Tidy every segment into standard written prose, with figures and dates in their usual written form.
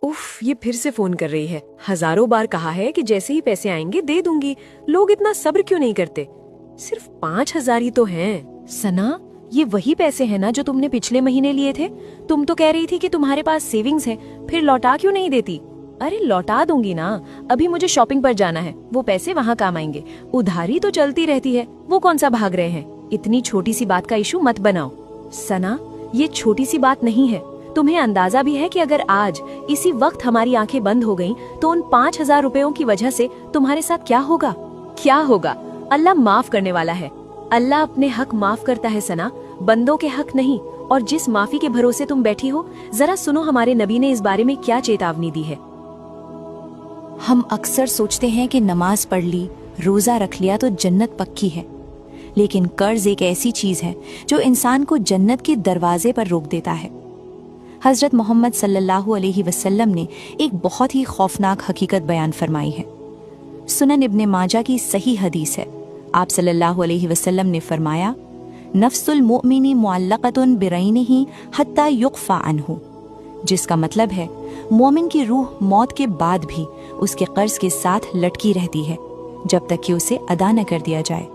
उफ, ये फिर से फोन कर रही है। हजारों बार कहा है कि जैसे ही पैसे आएंगे दे दूंगी। लोग इतना सब्र क्यों नहीं करते? सिर्फ 5,000 ही तो हैं। सना, ये वही पैसे हैं ना जो तुमने पिछले महीने लिए थे? तुम तो कह रही थी कि तुम्हारे पास सेविंग्स है, फिर लौटा क्यों नहीं देती? अरे लौटा दूंगी ना, अभी मुझे शॉपिंग पर जाना है, वो पैसे वहाँ काम आएंगे। उधारी तो चलती रहती है, वो कौन सा भाग रहे हैं? इतनी छोटी सी बात का इशू मत बनाओ। सना, ये छोटी सी बात नहीं है। तुम्हें अंदाजा भी है कि अगर आज इसी वक्त हमारी आंखें बंद हो गईं, तो उन 5,000 रुपयों की वजह से तुम्हारे साथ क्या होगा? क्या होगा? अल्लाह माफ करने वाला है। अल्लाह अपने हक माफ करता है सना, बंदों के हक नहीं। और जिस माफी के भरोसे तुम बैठी हो, जरा सुनो हमारे नबी ने इस बारे में क्या चेतावनी दी है। हम अक्सर सोचते हैं कि नमाज पढ़ ली, रोजा रख लिया तो जन्नत पक्की है, लेकिन कर्ज एक ऐसी चीज है जो इंसान को जन्नत के दरवाजे पर रोक देता है। हजरत मोहम्मद सल्लल्लाहु अलैहि वसल्लम ने एक बहुत ही खौफनाक हकीकत बयान फरमाई है। सुनन इब्ने माजा की सही हदीस है। आप सल्लल्लाहु अलैहि वसल्लम ने फरमाया, नफ्सुल मुअमिनी मुअल्लक़तुन बिरैनिही हत्ता युक़फ़ा अन्हु, जिसका मतलब है मोमिन की रूह मौत के बाद भी उसके कर्ज के साथ लटकी रहती है जब तक कि उसे अदा न कर दिया जाए।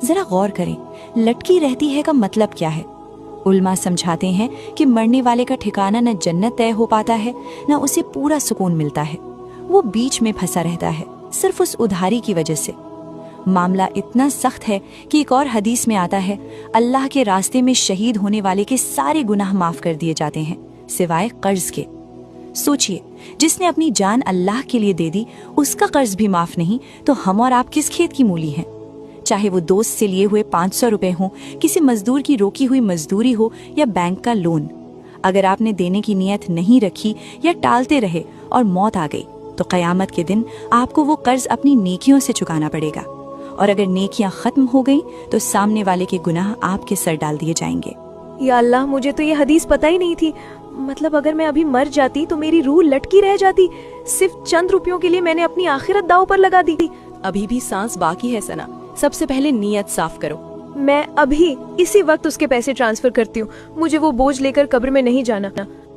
जरा गौर करें, लटकी रहती है का मतलब क्या है? उल्मा समझाते हैं कि मरने वाले का ठिकाना न जन्नत तय हो पाता है, न उसे पूरा सुकून मिलता है। वो बीच में फंसा रहता है, सिर्फ उस उधारी की वजह से। मामला इतना सख्त है कि एक और हदीस में आता है, अल्लाह के रास्ते में शहीद होने वाले के सारे गुनाह माफ कर दिए जाते हैं सिवाय कर्ज के। सोचिए, जिसने अपनी जान अल्लाह के लिए दे दी, उसका कर्ज भी माफ नहीं, तो हम और आप किस खेत की मूली हैं? चाहे वो दोस्त से लिए हुए 500 रुपए हों, किसी मजदूर की रोकी हुई मजदूरी हो या बैंक का लोन। अगर आपने देने की नीयत नहीं रखी या टालते रहे और मौत आ गई, तो क़यामत के दिन आपको वो कर्ज अपनी नेकियों से चुकाना पड़ेगा। और अगर नेकियां खत्म हो गई तो सामने वाले के गुनाह आपके सर डाल दिए जाएंगे। या अल्लाह, मुझे तो ये हदीस पता ही नहीं थी। मतलब अगर मैं अभी मर जाती तो मेरी रूह लटकी रह जाती। सिर्फ चंद रुपयों के लिए मैंने अपनी आखिरत दांव पर लगा दी। अभी भी सांस बाकी है सना, सबसे पहले नीयत साफ करो। मैं अभी इसी वक्त उसके पैसे ट्रांसफर करती हूँ। मुझे वो बोझ लेकर कब्र में नहीं जाना।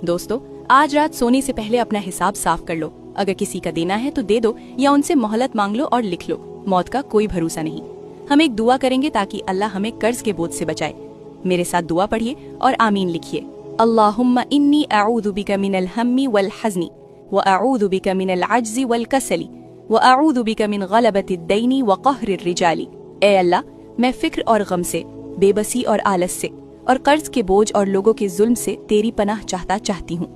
दोस्तों, आज रात सोने से पहले अपना हिसाब साफ कर लो। अगर किसी का देना है तो दे दो या उनसे मोहलत मांग लो और लिख लो। मौत का कोई भरोसा नहीं। हम एक दुआ करेंगे ताकि अल्लाह हमें कर्ज के बोझ से बचाए। मेरे साथ दुआ पढ़िए और आमीन लिखिए। अल्लाहुम्मा इन्नी अऊदु बिका मिनल हम्मी वल हज़नी व अऊदु बिका मिनल अज्ज़ी वल कसली व अऊदु बिका मिन गलबतिद दैनी व क़हरिर रिजाली। ए अल्लाह, मैं फिक्र और गम से, बेबसी और आलस से और कर्ज के बोझ और लोगों के जुल्म से तेरी पनाह चाहती हूँ।